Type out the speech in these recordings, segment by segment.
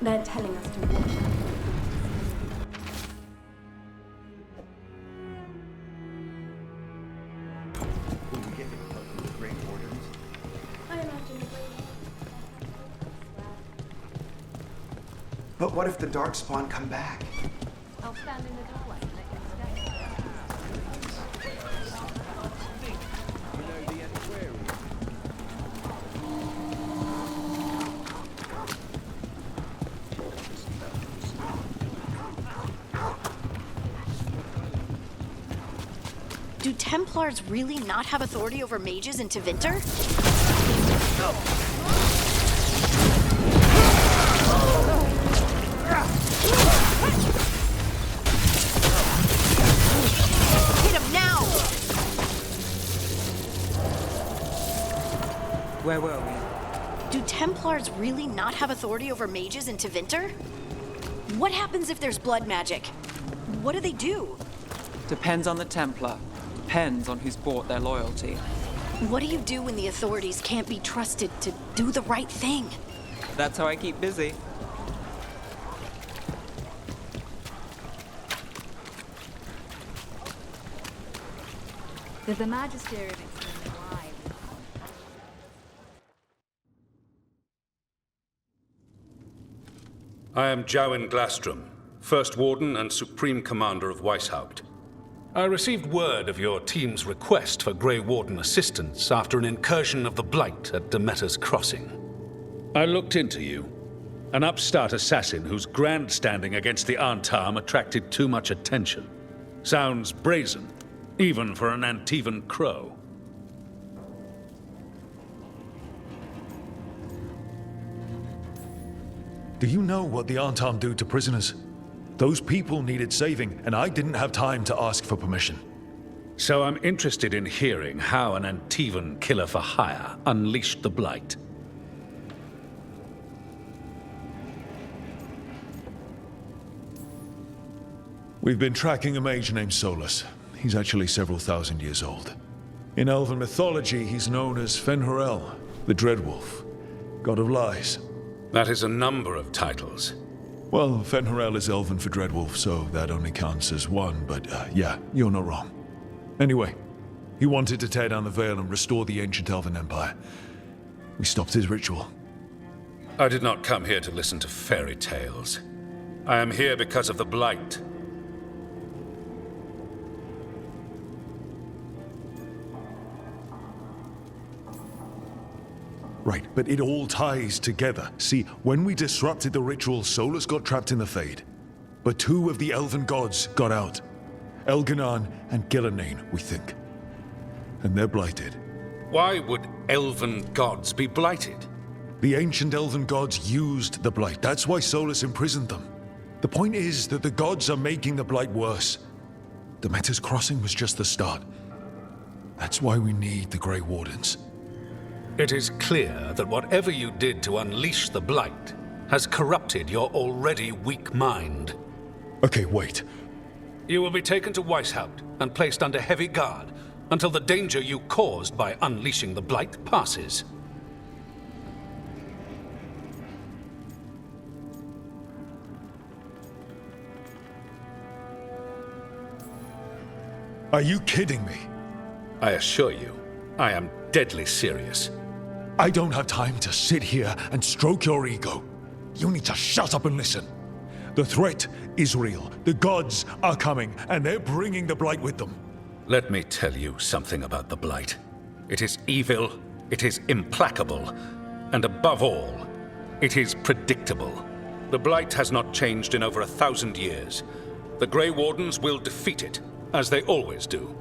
They're telling us to watch out. Will we get any help from the Grey Wardens? I imagine the Grey But what if the Darkspawn come back? I'll stand in the doorway. Do Templars really not have authority over mages in Tevinter? Hit him now! Where were we? Do Templars really not have authority over mages in Tevinter? What happens if there's blood magic? What do they do? Depends on the Templar. Depends on who's bought their loyalty. What do you do when the authorities can't be trusted to do the right thing? That's how I keep busy. There's the magisterium extending wide. I am Jowin Glastrom, First Warden and Supreme Commander of Weishaupt. I received word of your team's request for Grey Warden assistance after an incursion of the Blight at Demeter's Crossing. I looked into you. An upstart assassin whose grandstanding against the Antam attracted too much attention. Sounds brazen, even for an Antivan crow. Do you know what the Antam do to prisoners? Those people needed saving, and I didn't have time to ask for permission. So I'm interested in hearing how an Antivan killer for hire unleashed the Blight. We've been tracking a mage named Solus. He's actually several thousand years old. In Elven mythology, he's known as Fen'Harel, the Dreadwolf, god of lies. That is a number of titles. Well, Fen'Harel is Elven for Dreadwolf, so that only counts as one, but yeah, you're not wrong. Anyway, he wanted to tear down the Veil and restore the ancient Elven Empire. We stopped his ritual. I did not come here to listen to fairy tales. I am here because of the Blight. Right, but it all ties together. See, when we disrupted the ritual, Solus got trapped in the Fade. But two of the Elven gods got out. Elganan and Gillenane, we think. And they're blighted. Why would Elven gods be blighted? The ancient Elven gods used the Blight. That's why Solus imprisoned them. The point is that the gods are making the Blight worse. Demeter's Crossing was just the start. That's why we need the Grey Wardens. It is clear that whatever you did to unleash the Blight has corrupted your already weak mind. Okay, wait. You will be taken to Weishaupt and placed under heavy guard until the danger you caused by unleashing the Blight passes. Are you kidding me? I assure you, I am deadly serious. I don't have time to sit here and stroke your ego. You need to shut up and listen. The threat is real. The gods are coming, and they're bringing the Blight with them. Let me tell you something about the Blight. It is evil, it is implacable, and above all, it is predictable. The Blight has not changed in over 1,000 years. The Grey Wardens will defeat it, as they always do.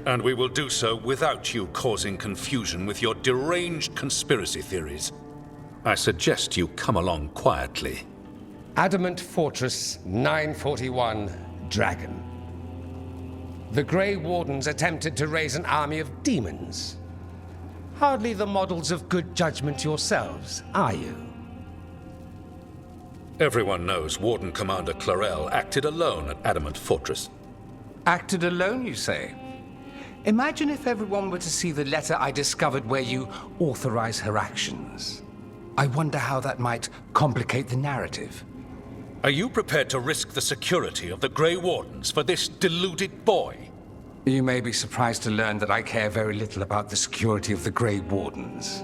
And we will do so without you causing confusion with your deranged conspiracy theories. I suggest you come along quietly. Adamant Fortress 941, Dragon. The Grey Wardens attempted to raise an army of demons. Hardly the models of good judgment yourselves, are you? Everyone knows Warden Commander Clarel acted alone at Adamant Fortress. Acted alone, you say? Imagine if everyone were to see the letter I discovered where you authorize her actions. I wonder how that might complicate the narrative. Are you prepared to risk the security of the Grey Wardens for this deluded boy? You may be surprised to learn that I care very little about the security of the Grey Wardens.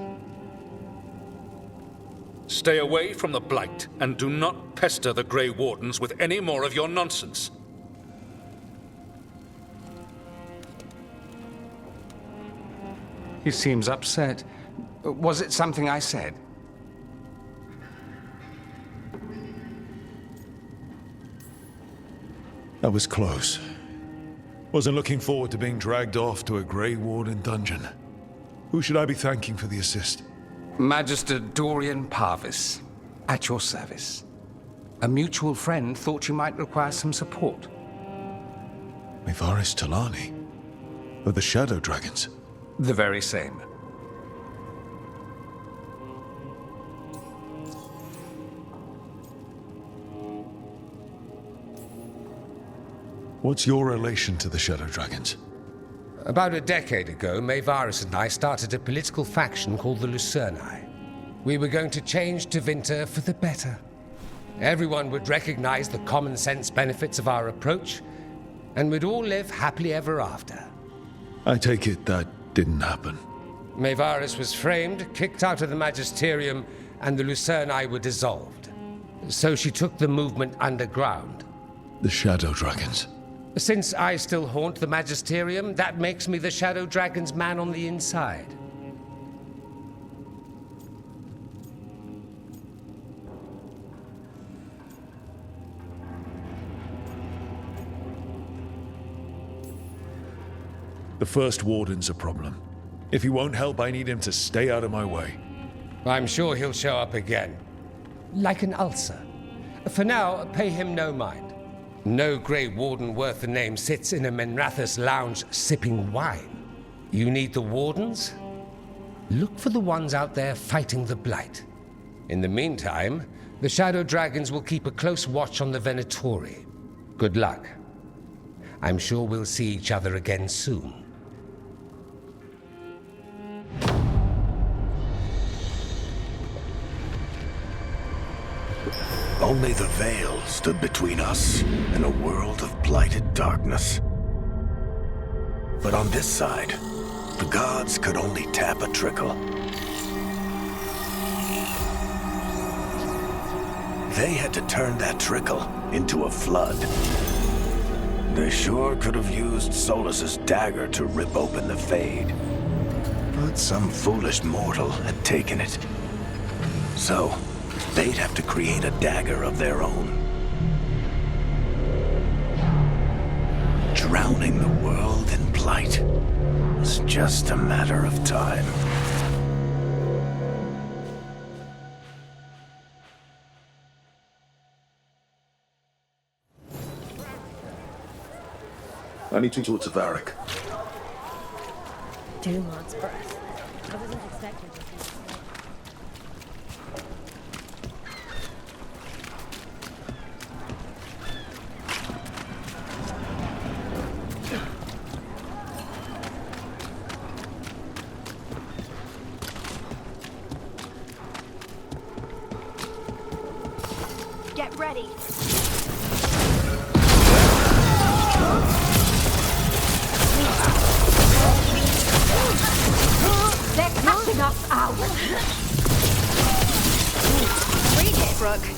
Stay away from the Blight, and do not pester the Grey Wardens with any more of your nonsense. He seems upset. Was it something I said? That was close. Wasn't looking forward to being dragged off to a Grey Warden dungeon. Who should I be thanking for the assist? Magister Dorian Parvis, at your service. A mutual friend thought you might require some support. Mevaris Talani? Of the Shadow Dragons? The very same. What's your relation to the Shadow Dragons? About a decade ago, Mevaris and I started a political faction called the Lucerni. We were going to change Tevinter for the better. Everyone would recognize the common sense benefits of our approach, and we'd all live happily ever after. I take it that didn't happen. Mevaris was framed, kicked out of the Magisterium, and the Lucerni were dissolved. So she took the movement underground. The Shadow Dragons. Since I still haunt the Magisterium, that makes me the Shadow Dragon's man on the inside. The First Warden's a problem. If he won't help, I need him to stay out of my way. I'm sure he'll show up again. Like an ulcer. For now, pay him no mind. No Grey Warden worth the name sits in a Menrathus lounge sipping wine. You need the Wardens? Look for the ones out there fighting the Blight. In the meantime, the Shadow Dragons will keep a close watch on the Venatori. Good luck. I'm sure we'll see each other again soon. Only the veil stood between us and a world of blighted darkness. But on this side, the gods could only tap a trickle. They had to turn that trickle into a flood. They sure could have used Solus's dagger to rip open the Fade. But some foolish mortal had taken it. So, they'd have to create a dagger of their own. Drowning the world in blight was just a matter of time. I need to talk to Varric. Dumont breath. I wasn't expecting to see that. Get ready. They're cutting us out! Great hit, Brooke.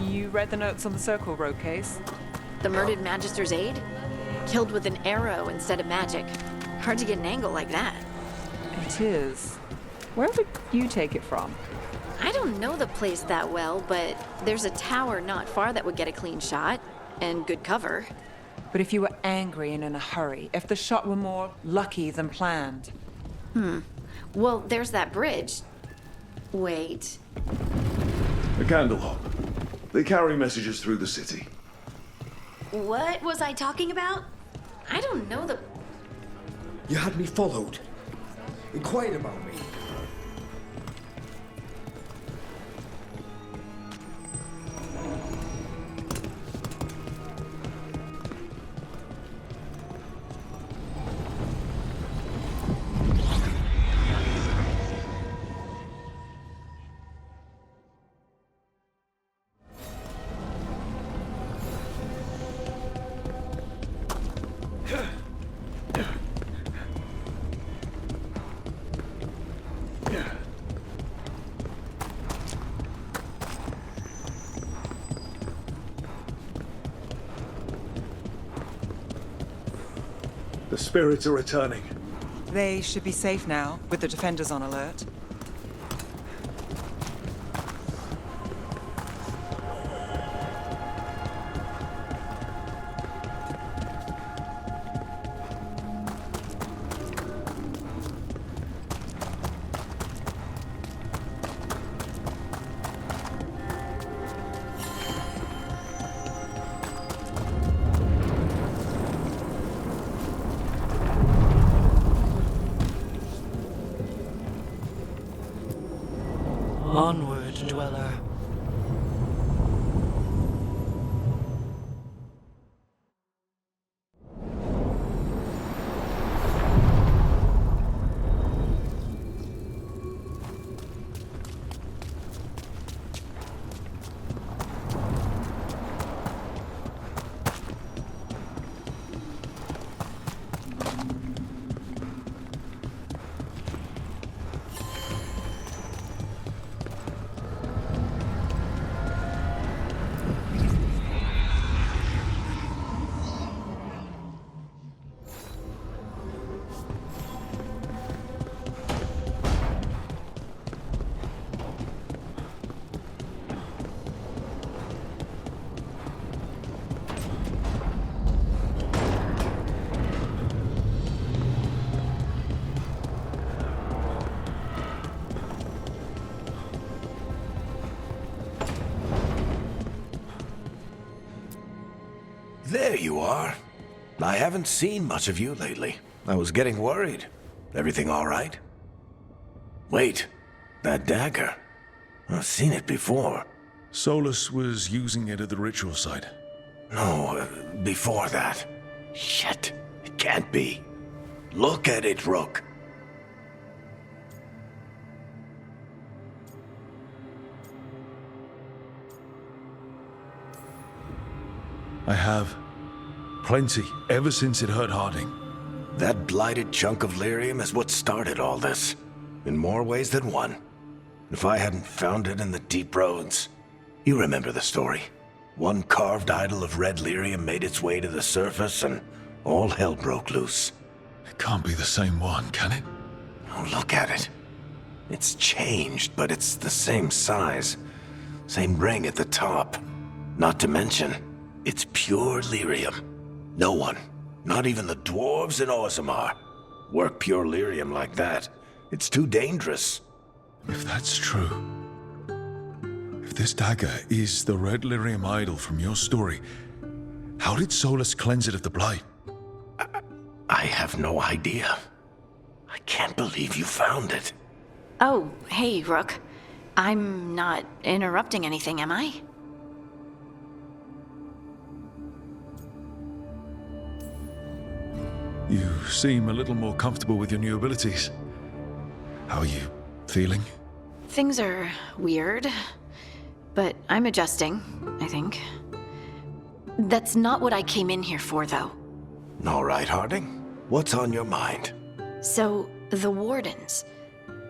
You read the notes on the Circle Road case? The murdered Magister's aide? Killed with an arrow instead of magic. Hard to get an angle like that. It is. Where would you take it from? I don't know the place that well, but there's a tower not far that would get a clean shot. And good cover. But if you were angry and in a hurry, if the shot were more lucky than planned. Well, there's that bridge. Wait. A candle hop. They carry messages through the city. What was I talking about? I don't know the... You had me followed. Inquired about me. The spirits are returning. They should be safe now, with the defenders on alert. Onward, dweller. There you are. I haven't seen much of you lately. I was getting worried. Everything all right? Wait, that dagger. I've seen it before. Solus was using it at the ritual site. No, before that. Shit, it can't be. Look at it, Rook. I have. Plenty, ever since it hurt Harding. That blighted chunk of lyrium is what started all this. In more ways than one. If I hadn't found it in the deep roads. You remember the story. One carved idol of red lyrium made its way to the surface and all hell broke loose. It can't be the same one, can it? Oh, look at it. It's changed, but it's the same size. Same ring at the top. Not to mention, it's pure lyrium. No one, not even the dwarves in Orzammar, work pure lyrium like that. It's too dangerous. If that's true, if this dagger is the red lyrium idol from your story, how did Solus cleanse it of the blight? I have no idea. I can't believe you found it. Oh, hey, Rook. I'm not interrupting anything, am I? You seem a little more comfortable with your new abilities. How are you feeling? Things are weird, but I'm adjusting, I think. That's not what I came in here for, though. All right, Harding. What's on your mind? So, the Wardens.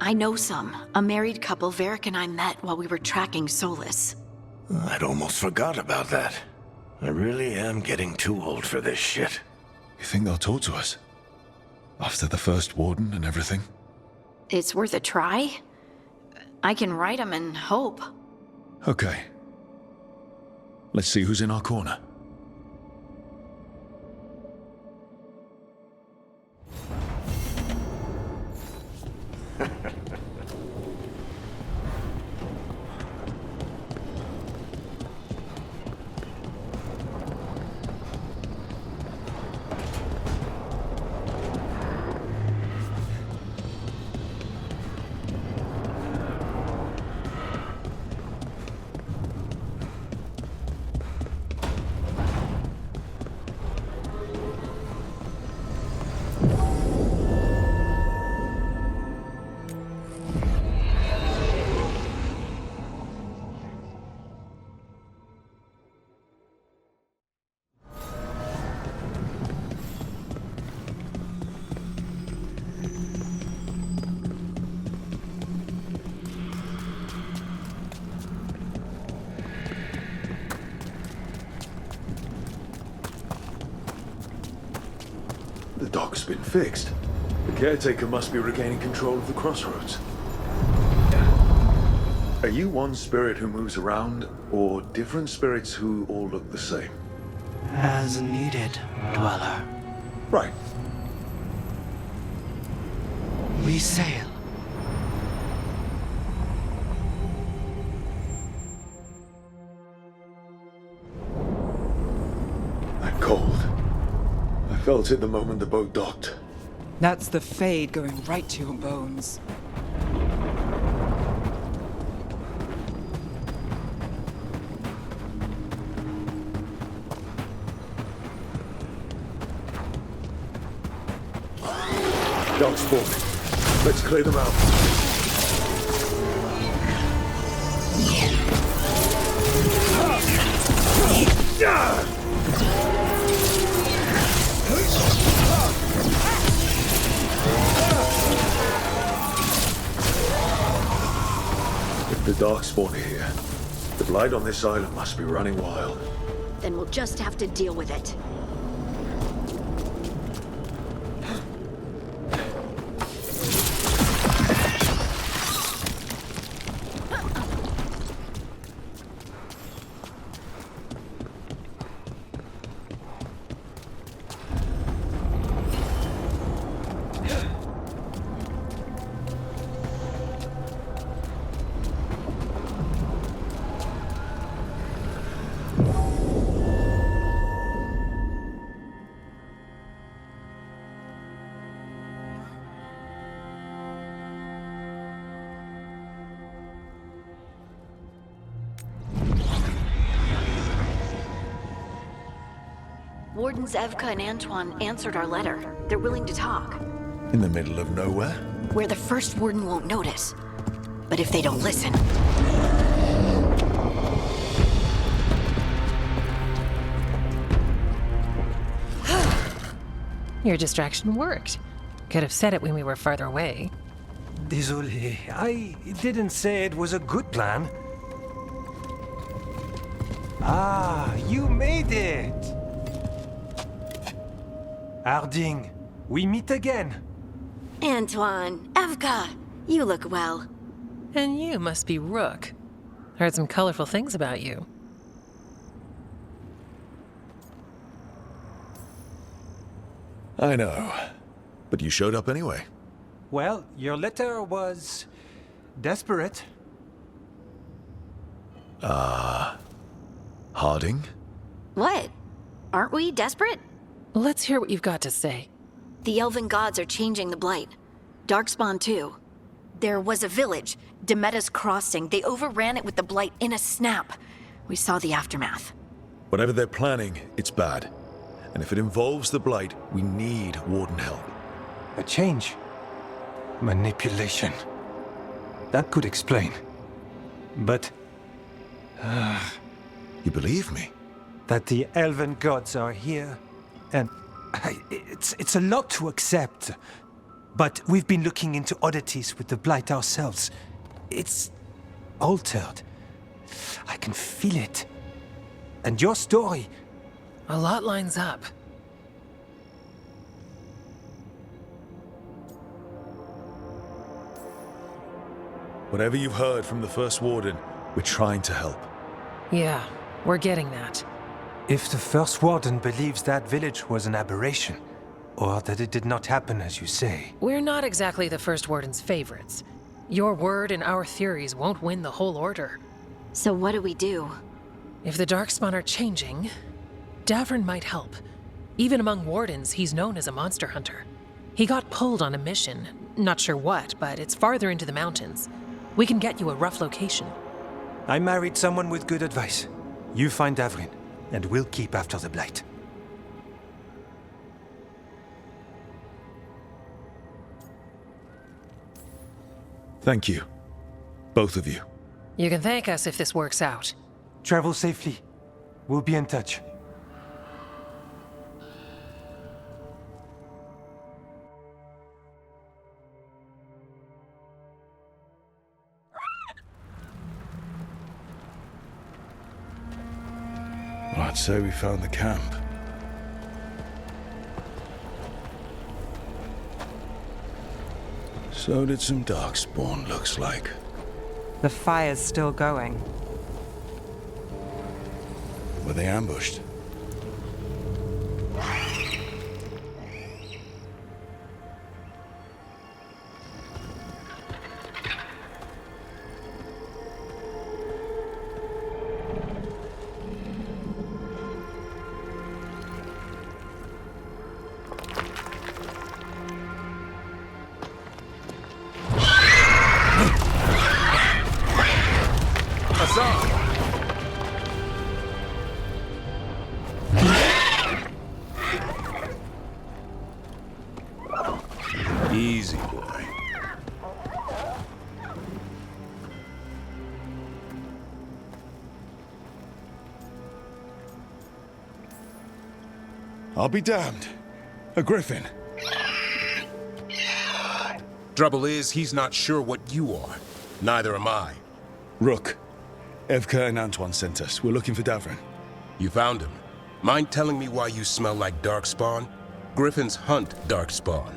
I know some. A married couple Varric and I met while we were tracking Solus. I'd almost forgot about that. I really am getting too old for this shit. You think they'll talk to us? After the first warden and everything? It's worth a try. I can write them and hope. Okay. Let's see who's in our corner. The dock's been fixed. The caretaker must be regaining control of the crossroads. Are you one spirit who moves around, or different spirits who all look the same? As needed, Dweller. Right. We sail. I'm cold. I felt it the moment the boat docked. That's the Fade going right to your bones. Dogs forming. Let's clear them out. If the Darkspawn are here, the Blight on this island must be running wild. Then we'll just have to deal with it. Wardens Evka and Antoine answered our letter. They're willing to talk. In the middle of nowhere? Where the first warden won't notice. But if they don't listen... Your distraction worked. Could have said it when we were farther away. Désolé, I didn't say it was a good plan. Ah, you made it! Harding, we meet again. Antoine, Evka, you look well. And you must be Rook. Heard some colorful things about you. I know. But you showed up anyway. Well, your letter was desperate. Harding? What? Aren't we desperate? Let's hear what you've got to say. The Elven gods are changing the Blight. Darkspawn too. There was a village, Demetas Crossing. They overran it with the Blight in a snap. We saw the aftermath. Whatever they're planning, it's bad. And if it involves the Blight, we need Warden help. A change. Manipulation. That could explain. But... You believe me? That the Elven gods are here, and it's a lot to accept. But we've been looking into oddities with the Blight ourselves. It's altered. I can feel it. And your story. A lot lines up. Whatever you've heard from the First Warden, we're trying to help. Yeah, we're getting that. If the First Warden believes that village was an aberration, or that it did not happen as you say. We're not exactly the First Warden's favorites. Your word and our theories won't win the whole order. So what do we do? If the Darkspawn are changing, Davrin might help. Even among Wardens, he's known as a monster hunter. He got pulled on a mission. Not sure what, but it's farther into the mountains. We can get you a rough location. I married someone with good advice. You find Davrin, and we'll keep after the Blight. Thank you. Both of you. You can thank us if this works out. Travel safely. We'll be in touch. Well, I'd say we found the camp. So did some Darkspawn, looks like. The fire's still going. Were they ambushed? Easy, boy. I'll be damned. A griffin. Trouble is, he's not sure what you are. Neither am I. Rook. Evka and Antoine sent us. We're looking for Davrin. You found him. Mind telling me why you smell like Darkspawn? Griffins hunt Darkspawn.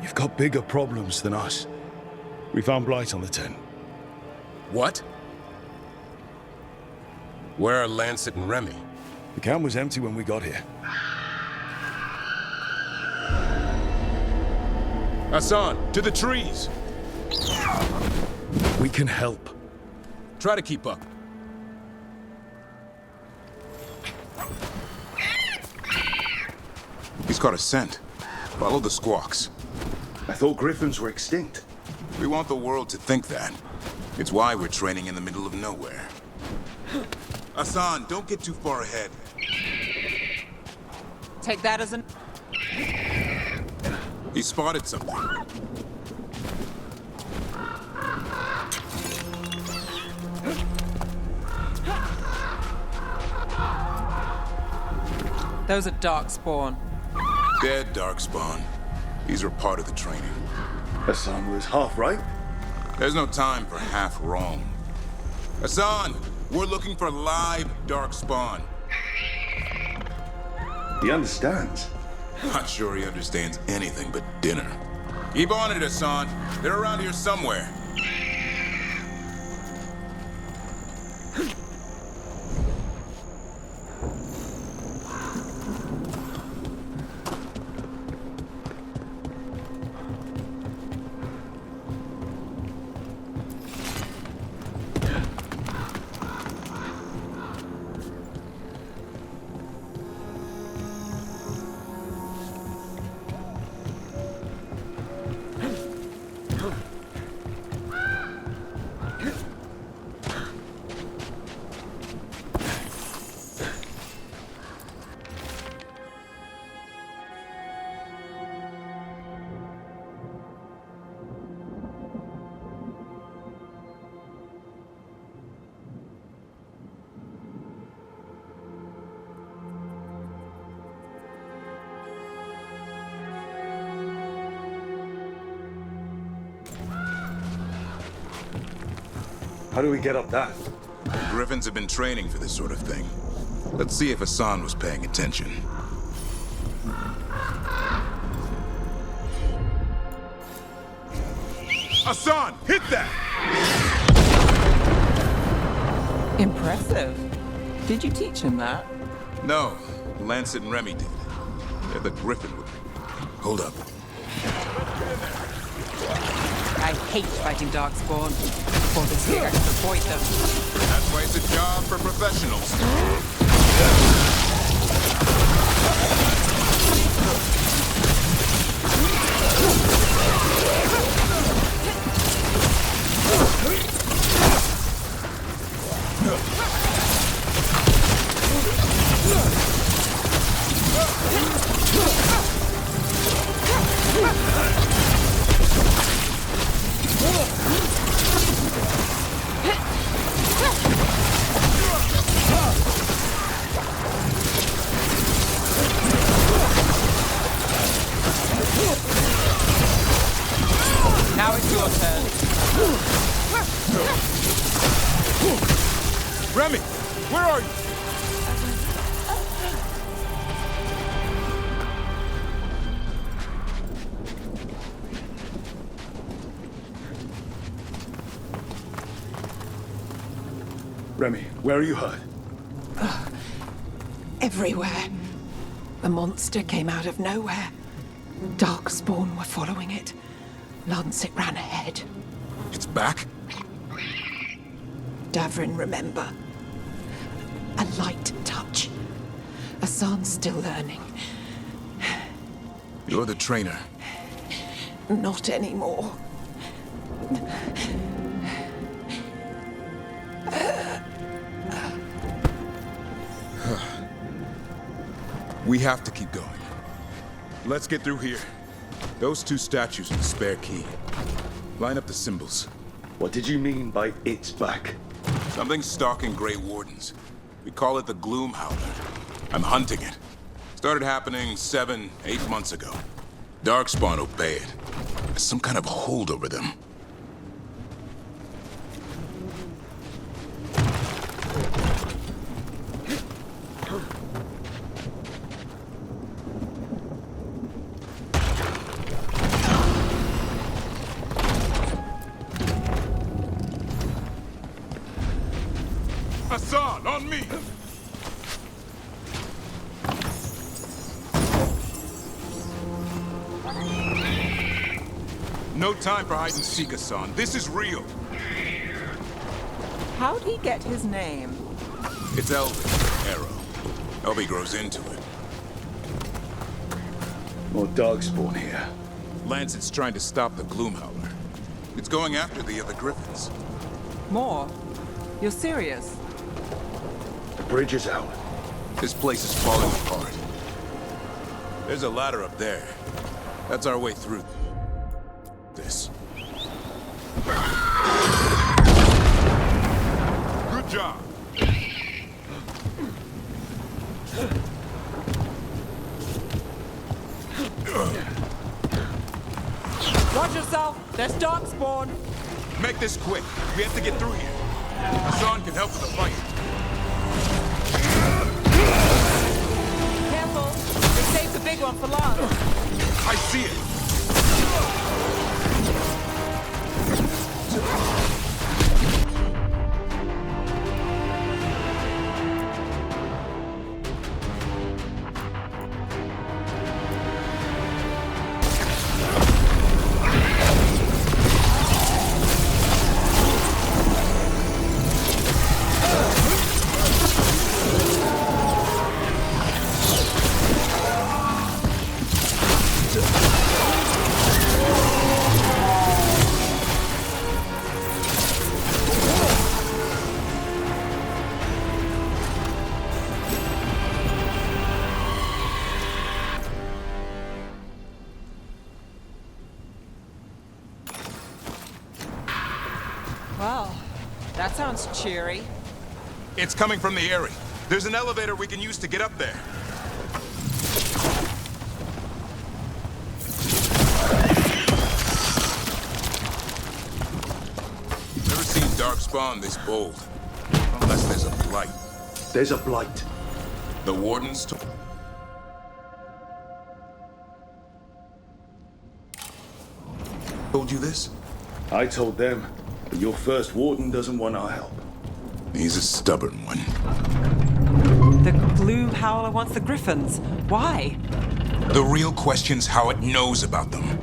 You've got bigger problems than us. We found Blight on the tent. What? Where are Lancet and Remy? The camp was empty when we got here. Hassan, to the trees! We can help. Try to keep up. He's got a scent. Follow the squawks. I thought griffins were extinct. We want the world to think that. It's why we're training in the middle of nowhere. Hassan, don't get too far ahead. Take that as an... He spotted something. Those are Darkspawn. Dead Darkspawn. These were part of the training. Hassan was half right. There's no time for half wrong. Hassan, we're looking for live Darkspawn. He understands. Not sure he understands anything but dinner. Keep on it, Hassan. They're around here somewhere. How do we get up that? The Griffins have been training for this sort of thing. Let's see if Hassan was paying attention. Hassan, hit that! Impressive. Did you teach him that? No, Lancet and Remy did. They're the Griffin. Hold up. I hate fighting Darkspawn. For this here, I can avoid them. That's why it's a job for professionals. Now it's your turn. Remy, where are you? Remy, where are you hurt? Everywhere. The monster came out of nowhere. Darkspawn were following it. Lancet ran ahead. It's back? Davrin, remember. A light touch. Hassan's still learning. You're the trainer. Not anymore. We have to keep going. Let's get through here. Those two statues are the spare key. Line up the symbols. What did you mean by it's back? Something's stalking Grey Wardens. We call it the Gloom Howler. I'm hunting it. Started happening 7, 8 months ago. Darkspawn obey it. There's some kind of hold over them. Hassan, on me! No time for hide and seek, Hassan. This is real. How'd he get his name? It's Elvin, Arrow. Elby grows into it. More Darkspawn here. Lancet's trying to stop the Gloomhowler. It's going after the other Griffins. More? You're serious? The bridge is out. This place is falling apart. There's a ladder up there. That's our way through this. Good job. Watch yourself! There's Darkspawn! Make this quick. We have to get through here. Hassan can help with the fight. Careful! We saved the big one for last. I see it. Well, that sounds cheery. It's coming from the area. There's an elevator we can use to get up there. Never seen Darkspawn this bold. Unless there's a blight. There's a blight. The Wardens told you this? I told them, but your first warden doesn't want our help. He's a stubborn one. The Gloom Howler wants the Griffins. Why? The real question's how it knows about them.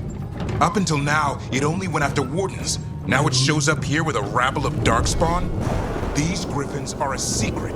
Up until now, it only went after Wardens. Now it shows up here with a rabble of Darkspawn? These Griffins are a secret.